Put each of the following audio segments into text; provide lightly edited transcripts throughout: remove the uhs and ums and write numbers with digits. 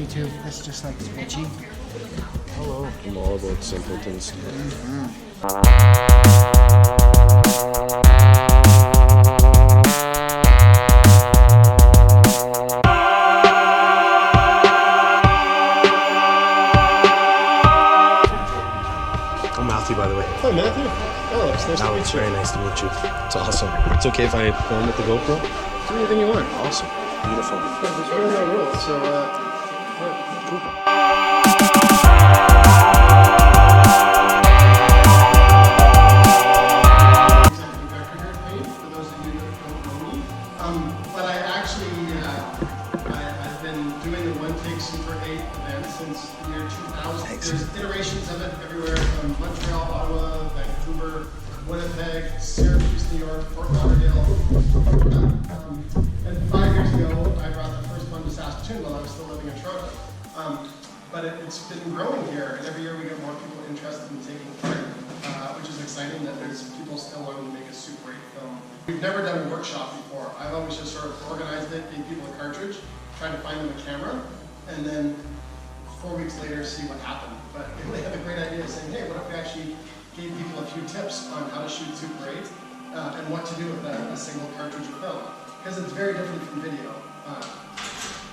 Me too. It's just like sketchy. Hello. I'm all about simpletons. I'm Matthew, by the way. Hi, Matthew. Oh, it's nice to meet It's you. very nice to meet you. It's awesome. It's okay if I film with the GoPro? Do anything you want. Awesome. Beautiful. There's really no rules, so, cool. But I actually, I've been doing the One Take Super 8 event since the year 2000. There's iterations of it everywhere from Montreal, Ottawa, Vancouver, Winnipeg, Syracuse, New York, Fort Lauderdale. And 5 years ago, I brought the first one to Saskatoon while I was still living in Toronto. But it's been growing here, and every year we get more people interested in taking part, which is exciting that there's people still wanting to make a Super 8 film. We've never done a workshop before. I've always just sort of organized it, gave people a cartridge, tried to find them a camera, and then 4 weeks later see what happened. But they have a great idea saying, hey, what if we actually gave people a few tips on how to shoot Super 8 and what to do with a single cartridge of film? Because it's very different from video.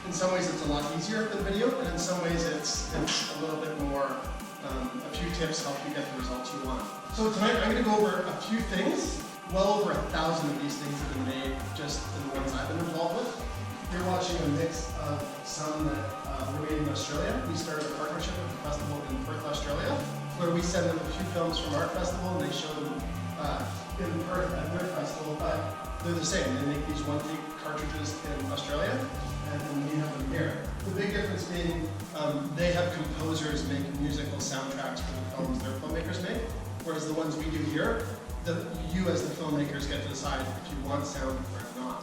In some ways it's a lot easier than video, and in some ways it's a little bit more, a few tips help you get the results you want. So tonight I'm going to go over a few things. Well over 1,000 of these things have been made just in the ones I've been involved with. You're watching a mix of some that were made in Australia. We started a partnership with the festival in Perth, Australia, where we send them a few films from our festival and they show them in Perth at their festival, but they're the same. They make these one-take cartridges in Australia, and we have them here. The big difference being they have composers make musical soundtracks for the films their filmmakers make, whereas the ones we do here, you as the filmmakers get to decide if you want sound or not.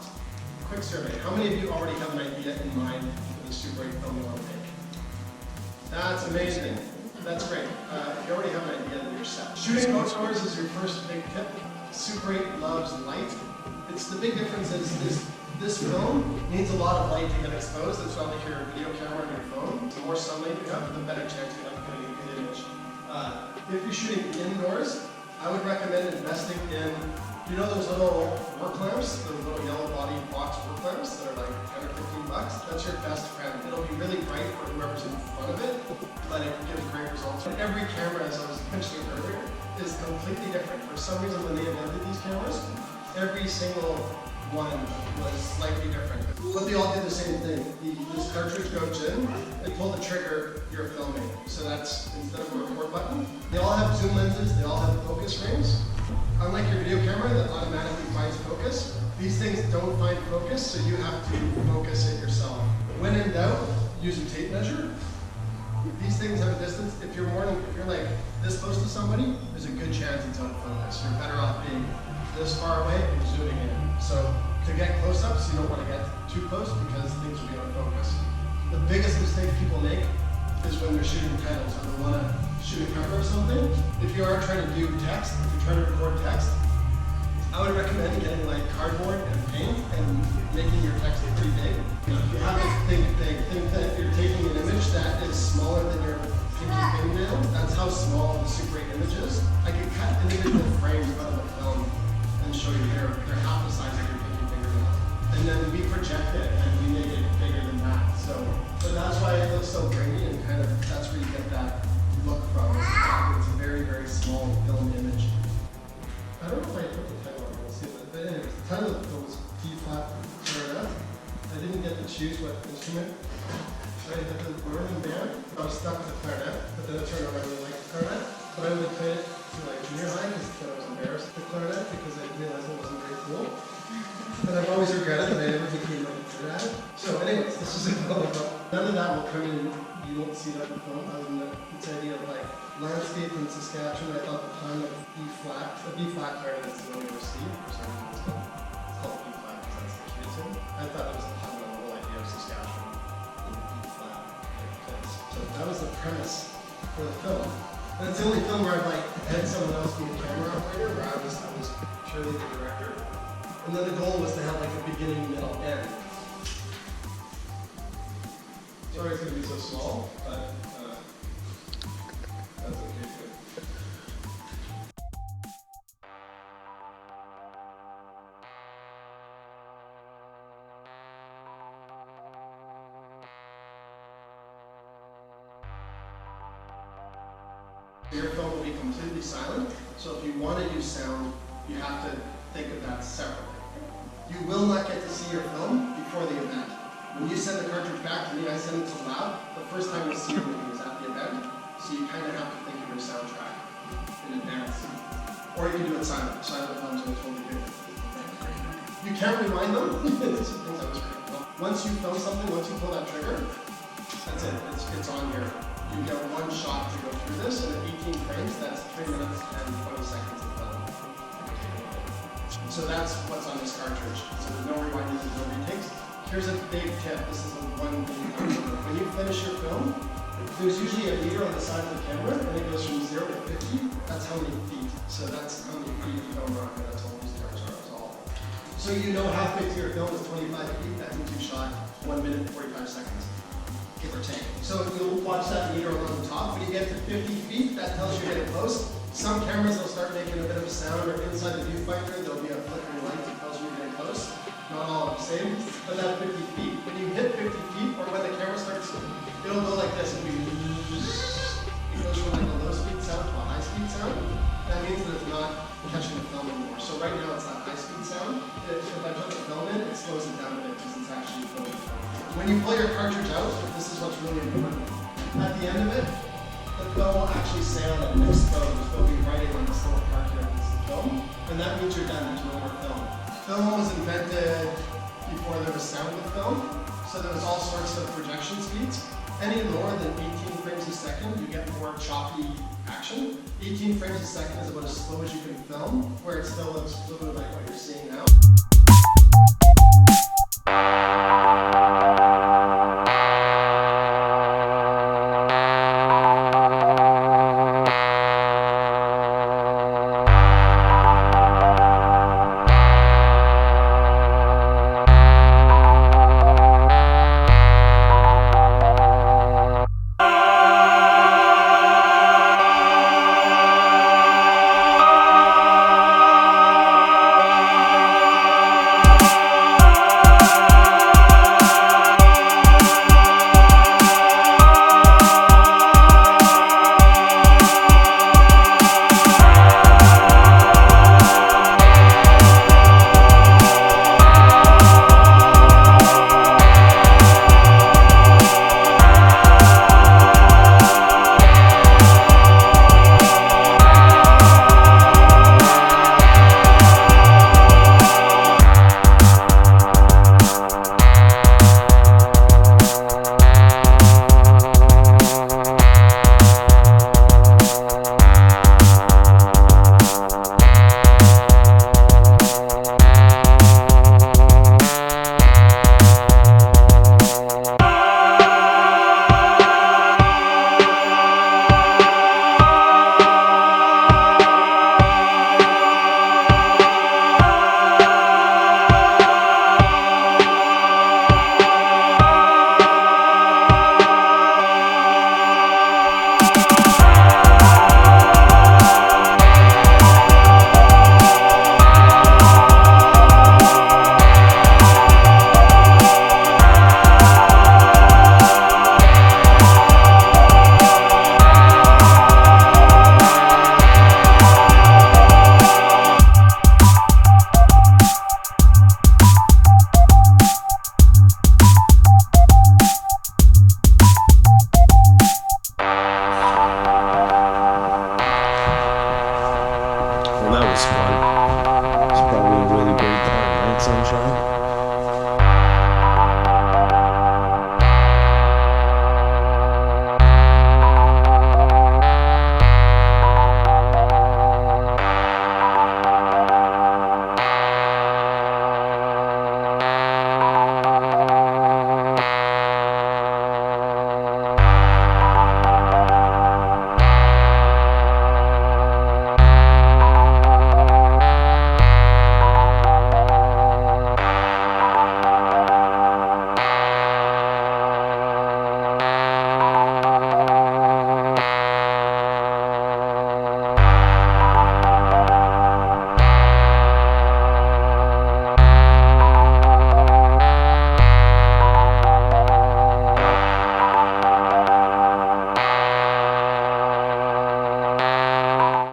Quick survey, how many of you already have an idea in mind for the Super 8 film you want to make? That's amazing. That's great. If you already have an idea, then you're set. Shooting outdoors is your first big tip. Super 8 loves light. It's the big difference is this film needs a lot of light to get exposed. That's why like your video camera on your phone. The more sunlight you have, the better chance you have of getting a good image. If you're shooting indoors, I would recommend investing in, you know those little work lamps, those little yellow body box work lamps that are like 10 or 15 bucks? That's your best friend. It'll be really bright for whoever's in front of it, but it gives great results. And every camera, as I was mentioning earlier, is completely different. For some reason, when they invented these cameras, every single one was slightly different. But they all did the same thing. This cartridge goes in, they pull the trigger, you're filming. So that's, instead of a record button, they all have zoom lenses, they all have focus rings. Unlike your video camera that automatically finds focus, these things don't find focus, so you have to focus it yourself. When in doubt, use a tape measure. These things have a distance. If you're like this close to somebody, there's a good chance it's out of focus. You're better off being this far away and zooming in. So to get close-ups, you don't want to get too close because things will be out of focus. The biggest mistake people make is when they're shooting titles or they want to shoot a cover of something. If you are trying to do text, if you're trying to record text, I would recommend getting like cardboard and paint and making your text pretty big. If you have to think big, think that you're taking an image that is smaller than your pinky fingernail. That's how small the Super 8 image is. I could cut individual frames out of the film and show you they're half the size of your pinky fingernail. And then we project it and we make it bigger than that. So, but that's why it looks so grainy and kind of, that's where you get that look from. It's a very, very small film image. I don't know if I put the title on, we'll see, but anyways, the title of the film was D-flat clarinet. I didn't get to choose what instrument. So I had the learning band. I was stuck with the clarinet, but then it turned out I really liked the clarinet. But I only played it to like junior high because I was embarrassed with the clarinet because I realized it wasn't very cool. And I've always regretted that I never became like good at it. So anyways, this is a film about, none of that will come in, you won't see that in the film, other than this idea of like landscape in Saskatchewan. I thought the time of B-flat, the B-flat clarinet is the only C, for some reason it's called B-flat because that's the key tune. I thought it was a pun on the whole idea of Saskatchewan in B-flat place. So that was the premise for the film. And it's the only film where I've like had someone else be a camera operator, where I was purely the director. And then the goal was to have like a beginning, middle, end. So Sorry it's going to be so small, but that's okay too. Your film will be completely silent, so if you want to use sound, you have to think of that separately. You will not get to see your film before the event. When you send the cartridge back to me, I send it to Lab. The first time you'll see your movie is at the event, so you kind of have to think of your soundtrack in advance. Or you can do it silent. Silent films are totally different. You can't rewind them. These are things I was great. Once you film something, once you pull that trigger, that's it. It's on here. You get one shot to go through this, and at 18 frames, that's 3 minutes and 20 seconds of film. So that's what's on this cartridge. So there's no rewinding, there's no retakes. Here's a big tip. This is the one thing you have to remember. When you finish your film, there's usually a meter on the side of the camera, and it goes from 0 to 50. That's how many feet. So that's how many feet you film around, and that's all these cameras are. That's all. So you know halfway through your film is 25 feet. That means you shot 1 minute and 45 seconds. Give or take. So you'll watch that meter along the top. When you get to 50 feet, that tells you you're getting close. Some cameras will start making a bit of a sound, or inside the viewfinder, there'll be a flickering light that tells you you're getting close. Not all are the same, but that 50 feet. When you hit 50 feet, or when the camera starts, it'll go like this. It goes from like a low speed sound to a high speed sound. That means that it's not catching the film anymore. So right now it's that high speed sound. If I put the film in, it slows it down a bit because it's actually filming. When you pull your cartridge out, this is what's really important. At the end of it, the film will actually sound and explode. There'll be writing on this little part here. This is the film, and that means you're done. There's no more film. Film was invented before there was sound with film, so there was all sorts of projection speeds. Any lower than 18 frames a second, you get more choppy action. 18 frames a second is about as slow as you can film, where it still looks fluid like what you're seeing now.